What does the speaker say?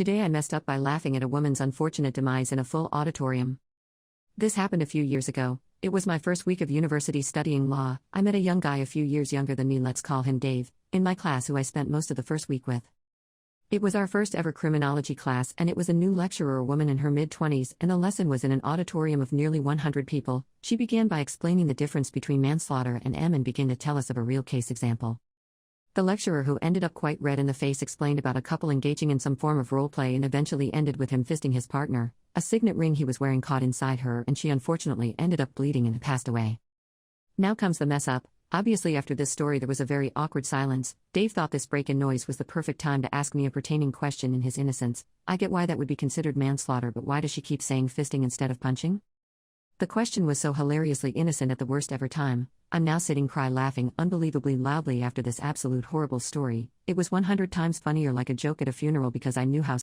Today I messed up by laughing at a woman's unfortunate demise in a full auditorium. This happened a few years ago. It was my first week of university studying law. I met a young guy a few years younger than me, let's call him Dave, in my class who I spent most of the first week with. It was our first ever criminology class, and it was a new lecturer, a woman in her mid-20s, and the lesson was in an auditorium of nearly 100 people. She began by explaining the difference between manslaughter and and began to tell us of a real case example. The lecturer, who ended up quite red in the face, explained about a couple engaging in some form of role play and eventually ended with him fisting his partner. A signet ring he was wearing caught inside her, and she unfortunately ended up bleeding and passed away. Now comes the mess up. Obviously, after this story there was a very awkward silence. Dave thought this break in noise was the perfect time to ask me a pertaining question in his innocence. I get why that would be considered manslaughter, but why does she keep saying fisting instead of punching? The question was so hilariously innocent at the worst ever time. I'm now sitting cry laughing unbelievably loudly after this absolute horrible story. It was 100 times funnier, like a joke at a funeral, because I knew how